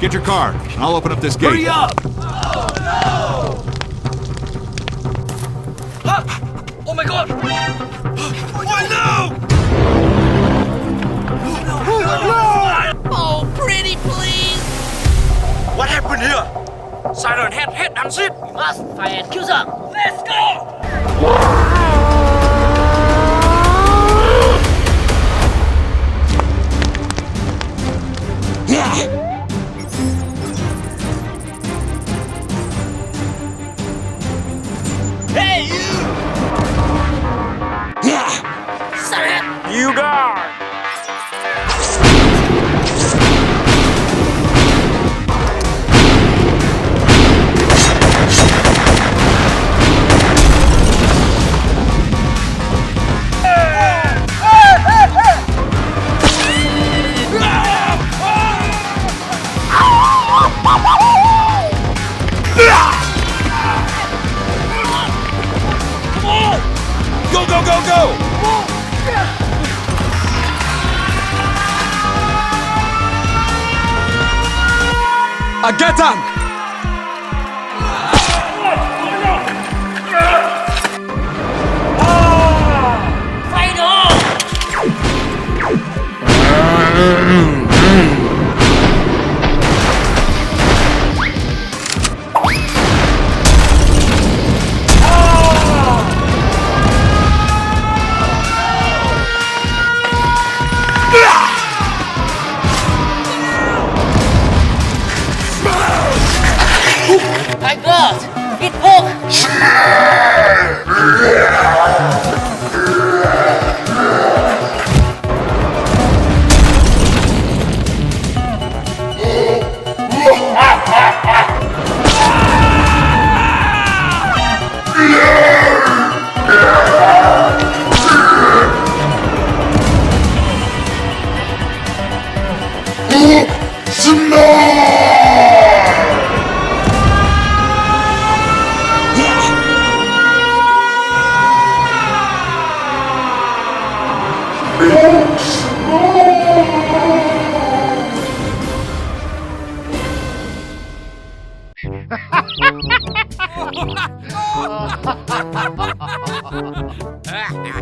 Get your car, and I'll open up this gate. Hurry up! Oh my god! Oh no! Oh, pretty please! What happened here? Siren head and shit! We must find and kill them! Let's go! Hey, you! Siren! You die! Go, go, go, go! Get them! Fight on! My god! It worked!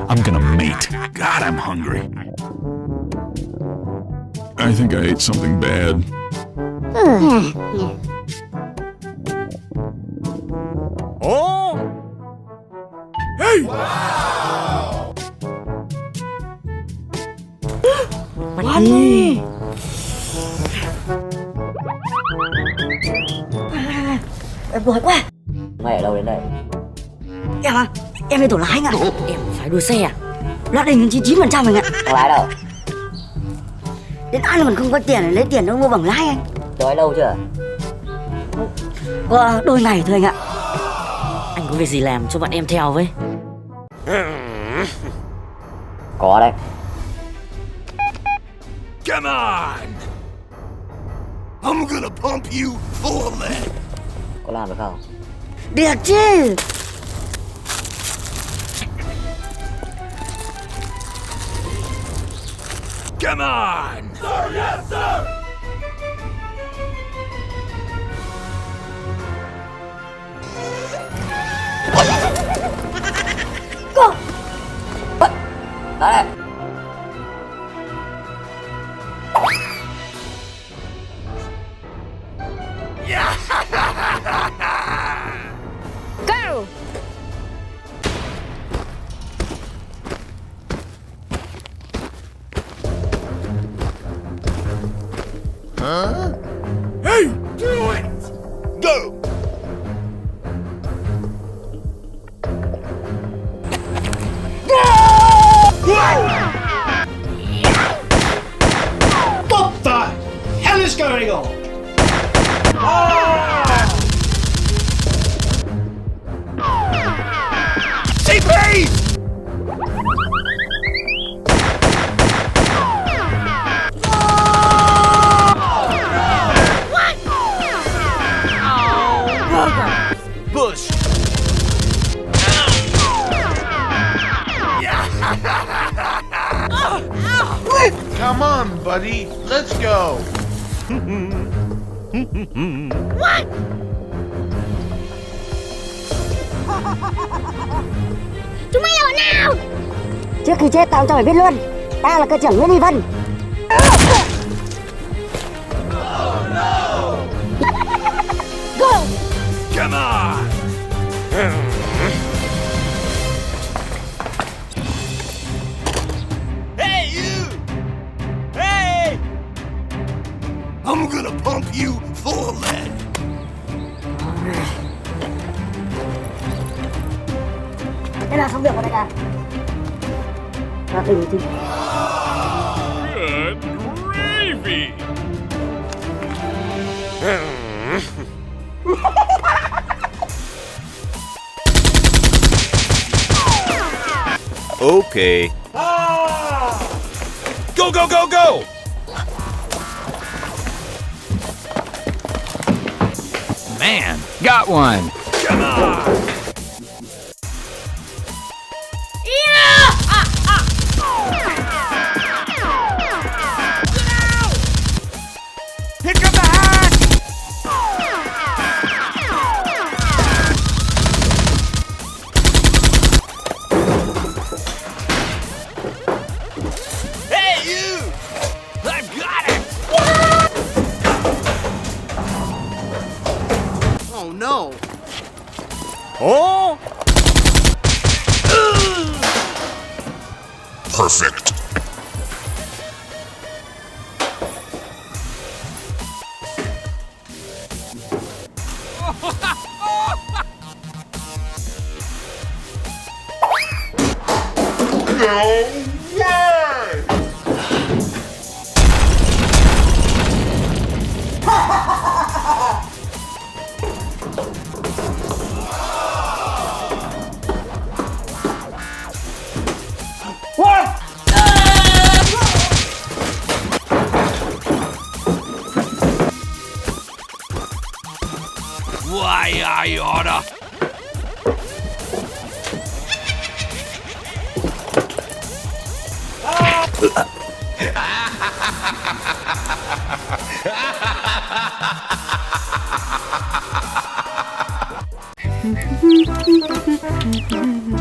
I'm gonna mate. God, I'm hungry. I think I ate something bad. Oh! Hey! Mình đi! Em đuổi quá! Mày ở đâu đến đây? Em à, em là tổ lái anh ạ. Em phải đua xe à? Lót đỉnh 99% anh ạ. Thằng lái đâu? Đến ăn còn không có tiền để lấy tiền đâu mua bằng lái anh. Đói lâu chưa? Có đôi ngày thôi anh ạ. Anh có việc gì làm cho bọn em theo với? Có đấy. Come on! I'm gonna pump you full of lead! Có làm được không? Được chứ! Come on! Sir, yes, sir! Go! Đấy! Go! Hey! Do it! Go! What the hell is going on? CP! Bush! Come on, buddy. Let's go. Chúng mày lộn nào? Trước khi chết tao cho mày biết luôn, tao là cơ trưởng Nguyễn Huy Vân. Come on! Hey, you! Hey! I'm gonna pump you full of lead. Thế là xong việc rồi đại ca. Và tình thì Good gravy! Okay. Go, go, go, go! Man, got one. Come on! Here come the hack! Hey, you! I've got it! Oh no! Oh! Perfect. Why, I oughta.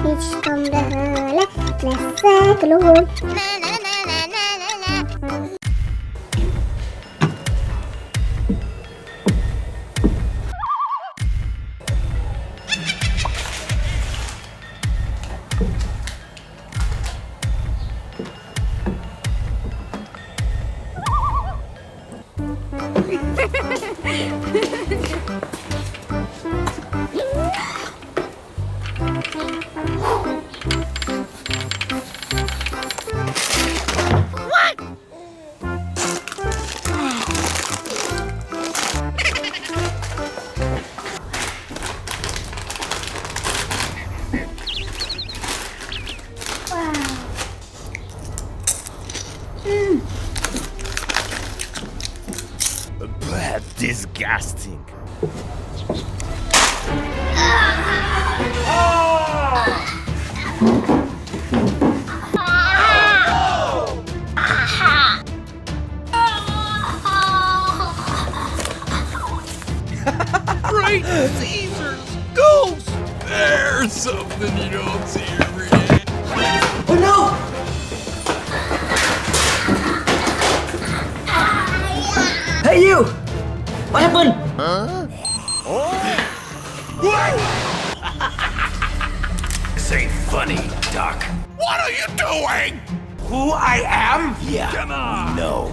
Hiç komda hala nefes kılıyor. That's disgusting. Great Caesar's ghost! There's something you don't see every day. Oh no! Hey you! What happened? This ain't funny, Doc. What are you doing? Who I am? Yeah. Come on. No.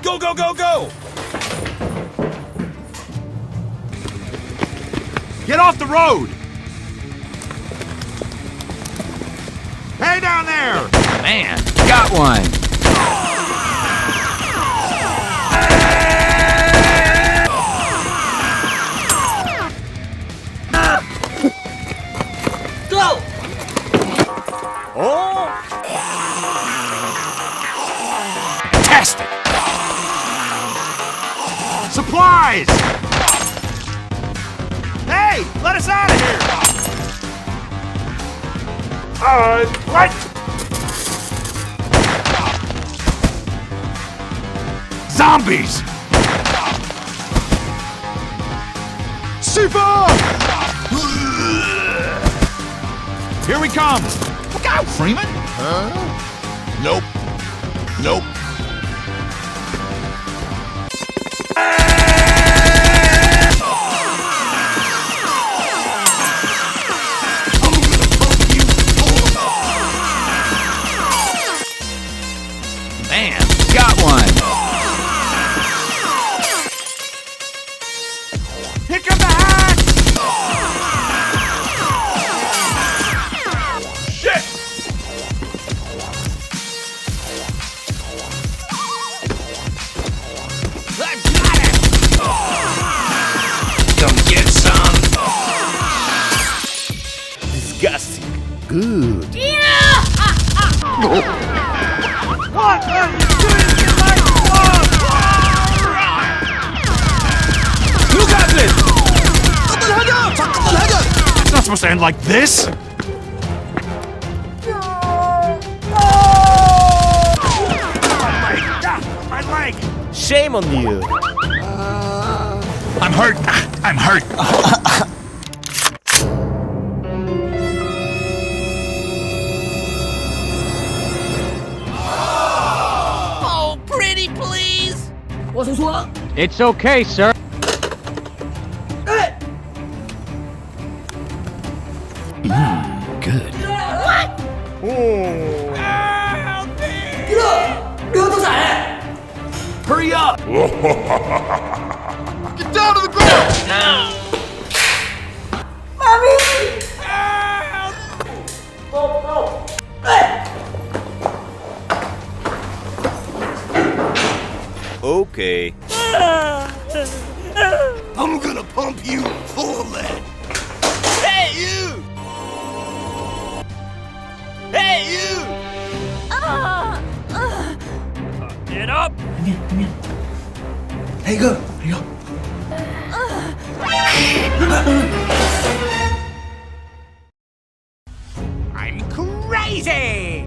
Go, go, go, go! Get off the road! Hey down there! Man, got one. Go! Oh! Test it. Supplies! Hey, let us out of here! What? zombies! Shiva! Here we come! Look out, Freeman! Huh? Nope. Nope. Man, got one! Here come the hacks! Shit! I've got it! Come get some! Disgusting. Good. What are you doing to my dog? You got this! It's not supposed to end like this! My leg! Shame on you. I'm hurt! I'm hurt! Oh, pretty please. 我叔叔， It's okay, sir. Good. 你要做啥呀？ Hurry up! Get down to the ground! 妈咪！ Okay. I'm gonna pump you full of lead. Hey, you! Hey, you! Get up! 黑哥，哎呦， I'm crazy!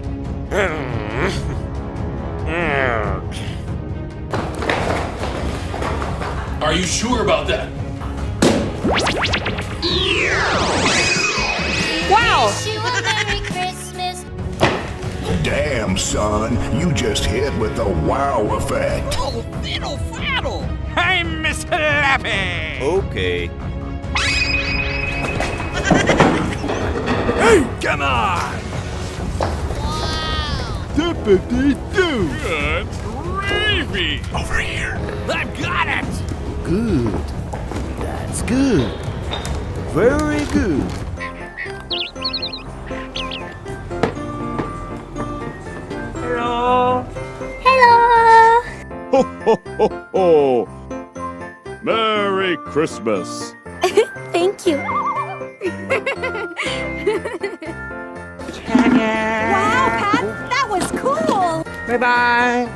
Are you sure about that? Wish you a Merry Christmas. Damn, son, you just hit with the wow effect. Oh, fiddle faddle. I'm Miss Lappy! Okay. Hey, come on! Dippity-doo! Good gravy! Over here. I've got it. Good. That's good. Very good. Hello. Ho, ho, ho, ho! Merry Christmas! Thank you. Wow, Pat, that was cool. Bye-bye.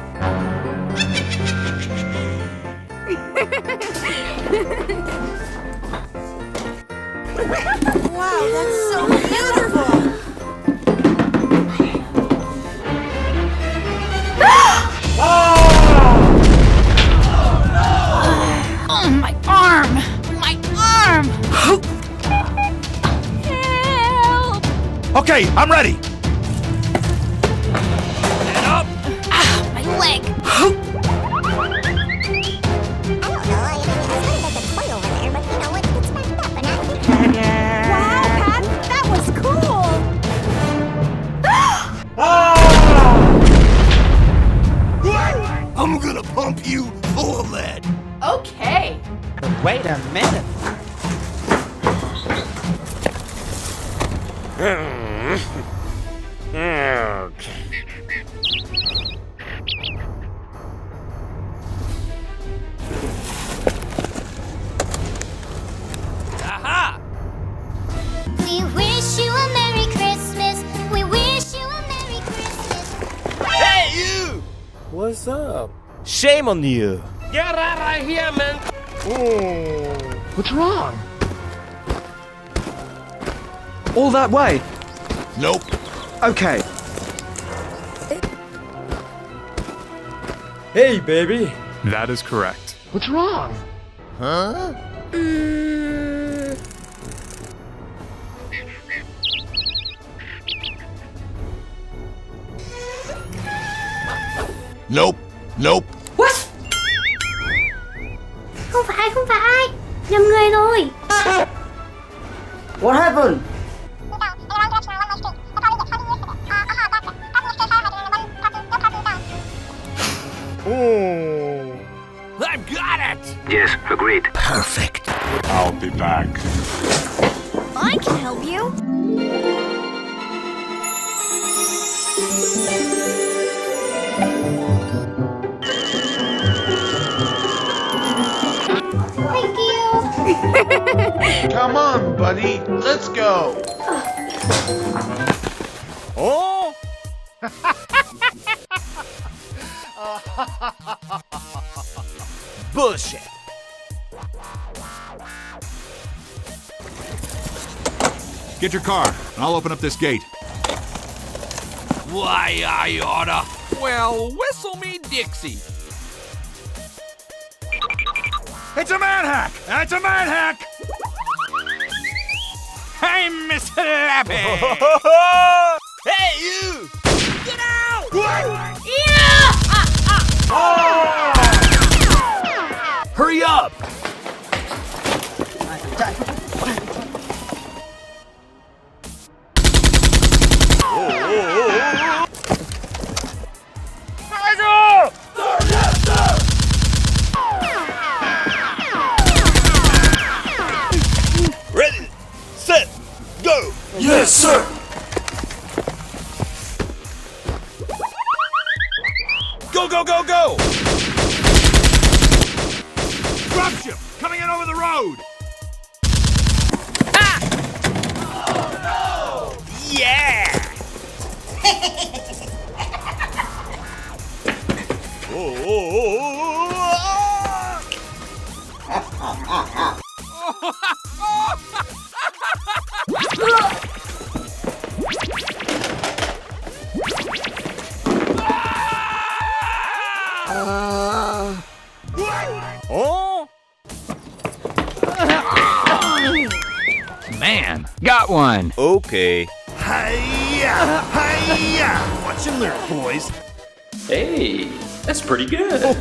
Wow, that's so beautiful. Oh, my arm! My arm! Help! Okay, I'm ready. My leg! Wow, Pat, that was cool. I'm gonna pump you full of lead. Okay. Wait a minute. Aha! We wish you a Merry Christmas. We wish you a Merry Christmas. Hey, you! What's up? Shame on you. Get out of here, man. What's wrong? All that way? Nope. Okay. Hey, baby. That is correct. What's wrong? Huh? Nope. Nope. Không phải, nhầm người rồi. What happened? I've got it! Yes, agreed. Perfect. I'll be back. I can help you. Thank you. Come on, buddy. Let's go. Oh! Bullshit. Get your car, and I'll open up this gate. Why, I oughta. Well, whistle me Dixie. It's a manhack! It's a manhack! Hey, Miss Lappy! Hey, you! Get out! Hurry up! Ready, set, go! Yes, sir! Go, go, go, go! Dropship! Coming in over the road! Yeah! Oh! Man, got one. Okay. Hi-ya! Hi-ya! Watch and learn, boys. Hey, that's pretty good.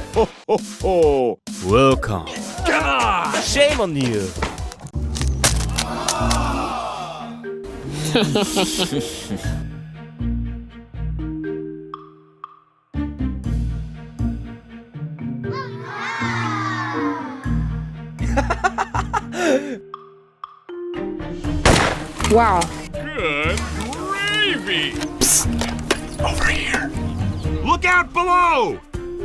Oh, Welcome. Come on! Shame on you. Wow. good gravy. Over here. Look out below!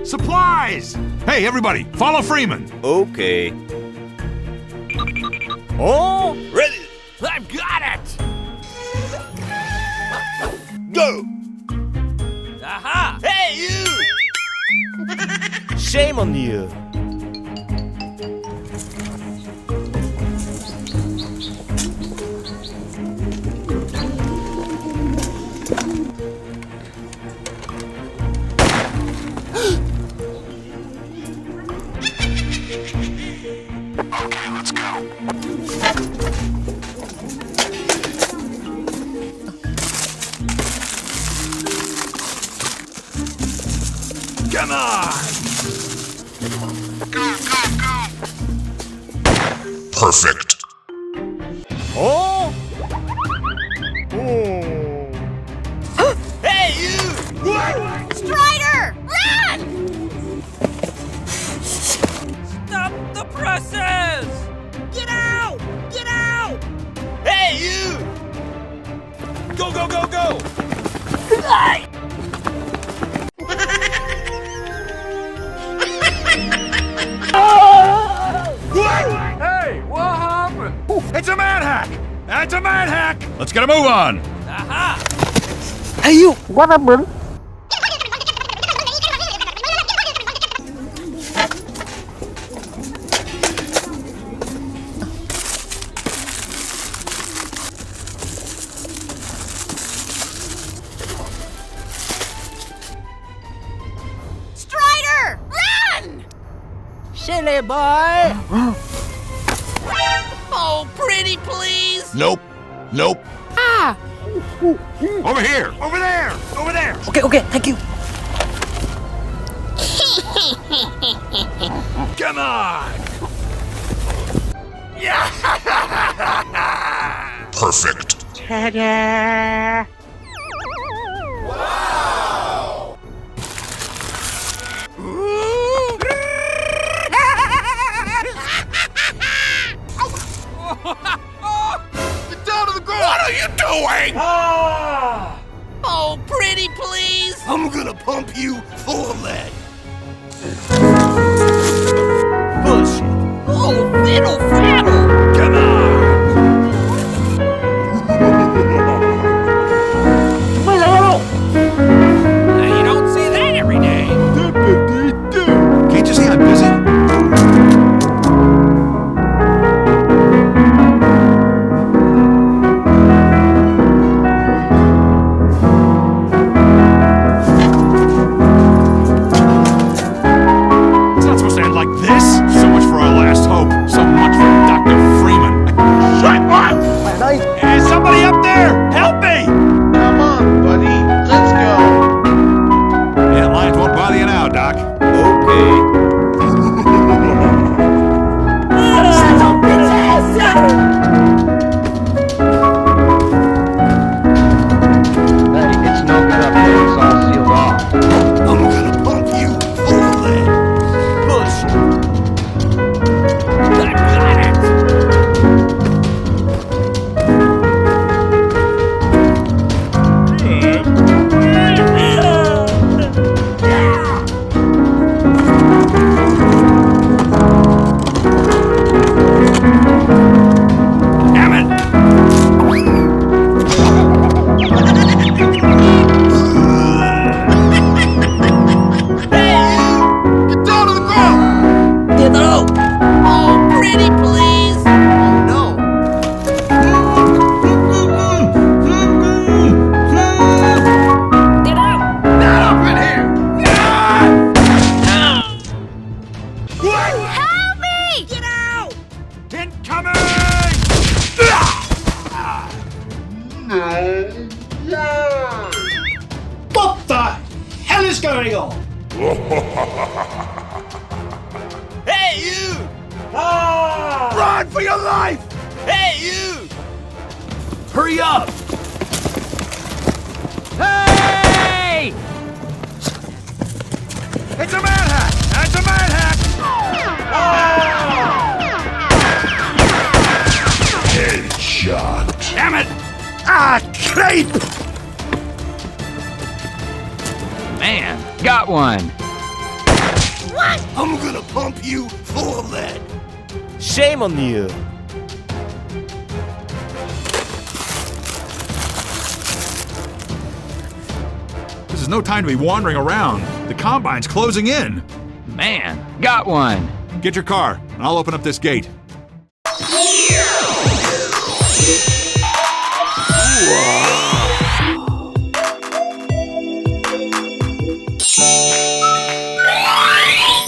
Supplies! Hey, everybody, follow Freeman. Okay. Oh! Ready! I've got it! Go! Aha! Hey, you! Shame on you. Okay, let's go. Come on! Go, go, go! Perfect. Oh! Hey, you! Strider! Run! Stop the presses! Get out! Get out! Hey, you! Go, go, go, go! Hey, what happened? It's a manhack! It's a manhack! Let's get a move on! Aha! Hey, you! What happened? Strider! Run! Really, boy? Oh, pretty please. Nope. Nope. Ah! Over here! Over there! Over there! Okay, thank you. Come on! Perfect. Ta-da! Get down to the ground! What are you doing? Oh, pretty please. I'm gonna pump you full of lead. Bullshit. Oh, fiddle faddle. Come on! Now, you don't see that every day. Can't you see I'm busy? It's not supposed to end like this! So much for our last hope. So much for Dr. Freeman. Shut up! Hey, somebody up there! Help me! Come on, buddy. Let's go. Yeah, lions won't bother you now, Doc. Okay. Hey, it's no good up here. It's all sealed off. I'm gonna pump you full of lead. Bullshit. I got it. Damn it! Get down to the ground. Oh, pretty please. Oh, no. Not up in here. Help me! Get out. Incoming! What the hell is going on? Hey, you! Run for your life. Hey, you! Hurry up. Hey! It's a manhack! It's a manhack! Headshot. Damn it! Ah, creep. Man, got one. I'm gonna pump you full of lead. Shame on you. This is no time to be wandering around. The Combine's closing in. Man, got one. Get your car, and I'll open up this gate.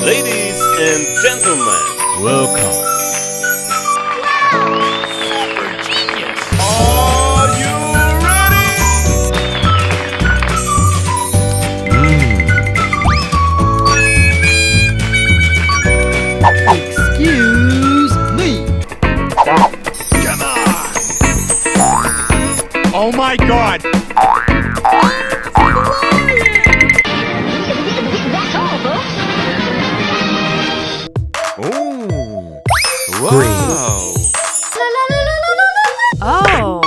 Ladies and gentlemen, welcome. Are you ready? Excuse me. Come on! Oh my God! Oh, wow. Oh.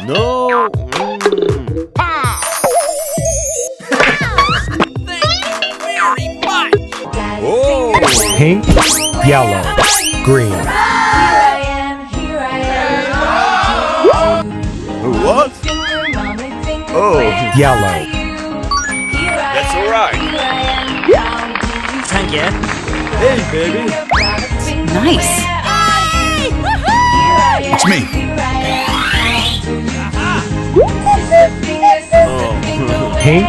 No. Very much. Oh, Pink, yellow, green. what? Oh, Yellow. that's all right. Thank you. Hey, baby. Nice. It's me. Oh. Pink,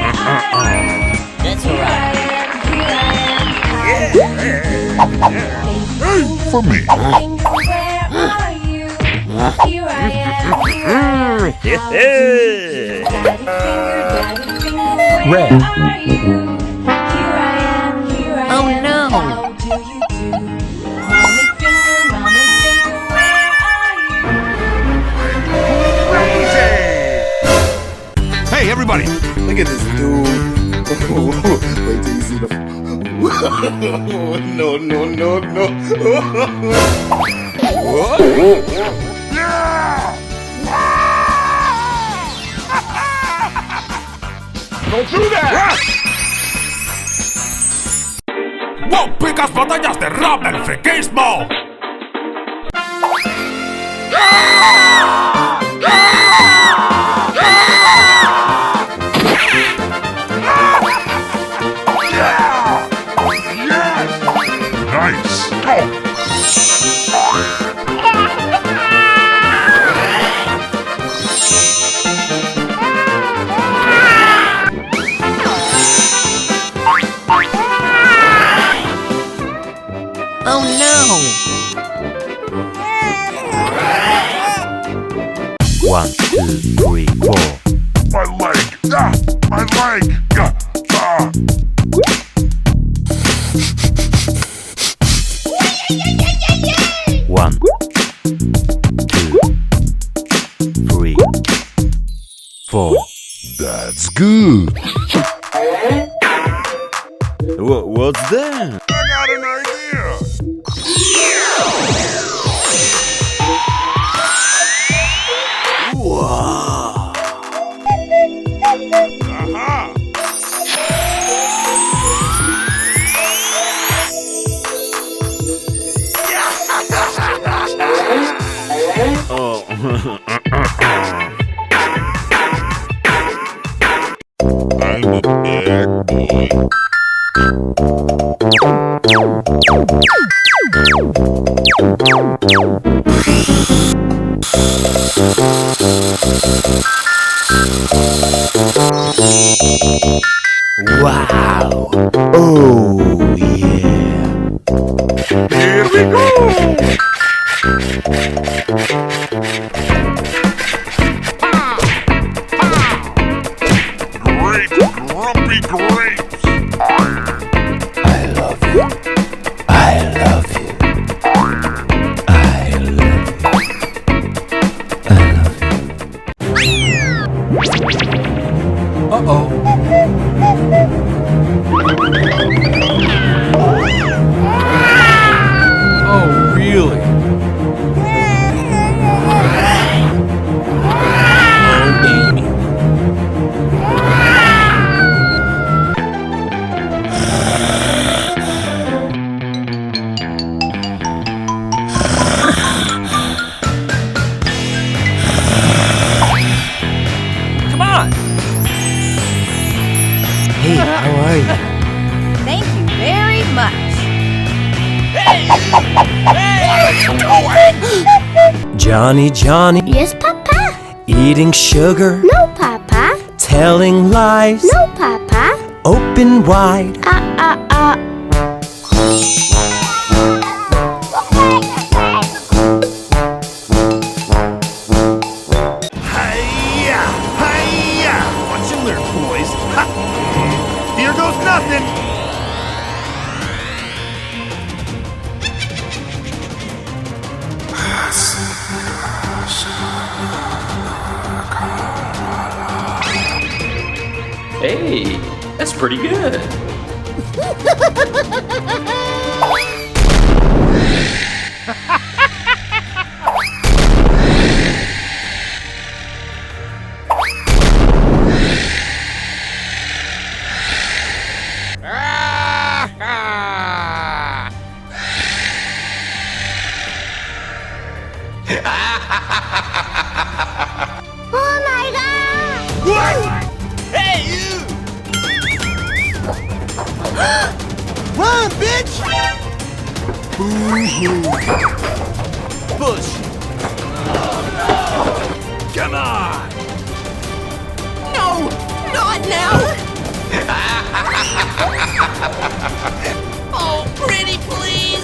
That's all right. for me. Red. Oh no! Hey, everybody! Look at this dude. Wait till you see the. No, no, no, no. Don't do that! ¡Picas batallas de rap del friquismo! Nice! Go! Oh no! 1, 2, 3, 4. My leg! Ah! My leg! Ah! 1, 2, 3, 4. That's good. What's that? I got an idea! Wow. Aha! Oh. I'm a bad boy. Wow. Oh, yeah. Here we go! Great grumpy grapes! I love you. I love you. I love you. I love you. Uh-oh. Oh, really? Oh, baby. Come on. Hey, how are you? Thank you very much. Johnny, Johnny, Yes, Papa. eating sugar, No, Papa. telling lies, No, Papa. open wide. Hiya! Hiya! Watch you learn, boys! Ha! Here goes nothing! Hey, that's pretty good. Oh my god! What? Hey, you! Run, bitch! Boo-hoo. Push! Come on! No! Not now! Oh, pretty please!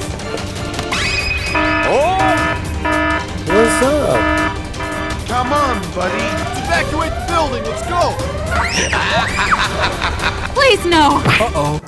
Come on, buddy. Evacuate the building. Let's go. Please, no. Uh-oh.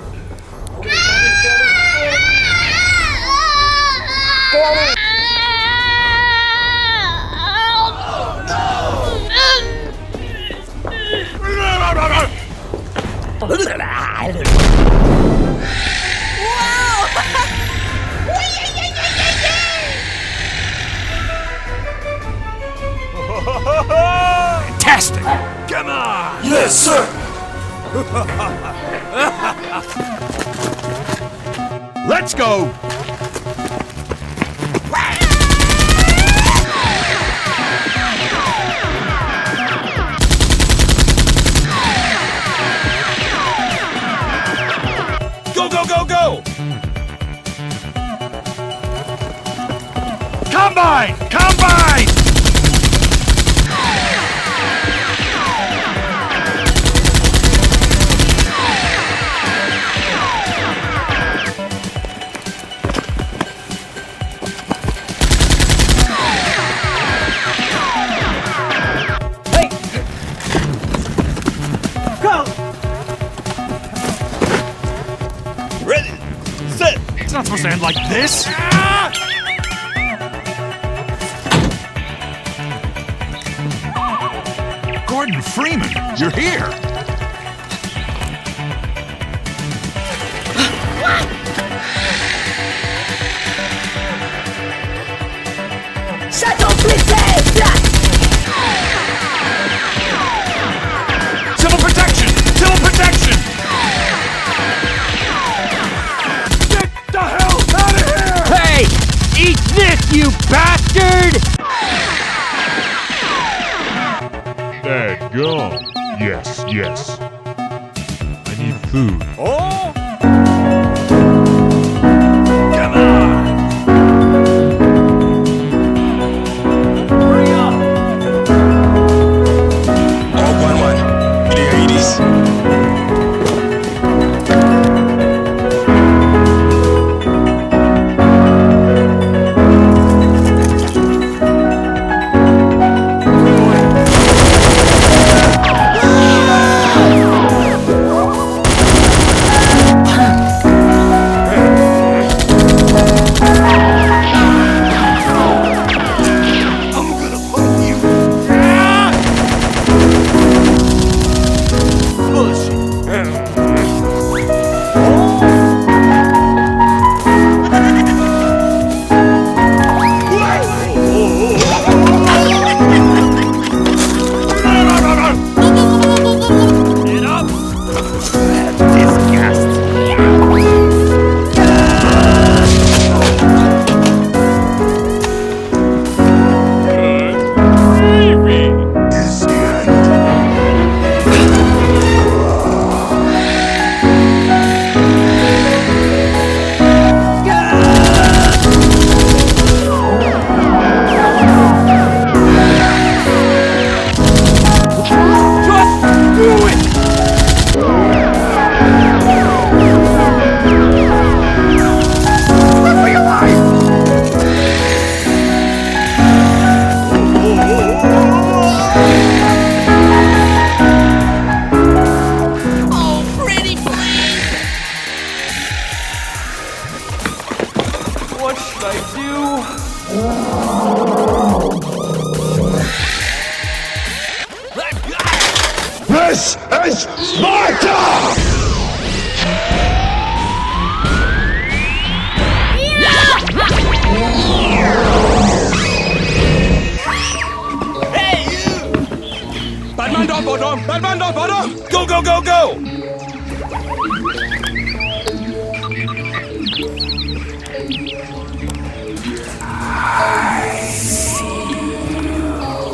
Fantastic! Come on! Yes, sir! Let's go! Go, go, go, go! Combine! Combine! Ready, set! It's not supposed to end like this! Gordon Freeman, you're here! Civil protection! Civil protection! Get the hell out of here! Hey! Eat this, you bastard! Bad gum. Yes, yes. I need food. Oh! Come on! Hurry up! Oh, 1-1. The 80s. This is Sparta! Hey, you! Batman dog bottom! Batman dog bottom! Go, go, go, go!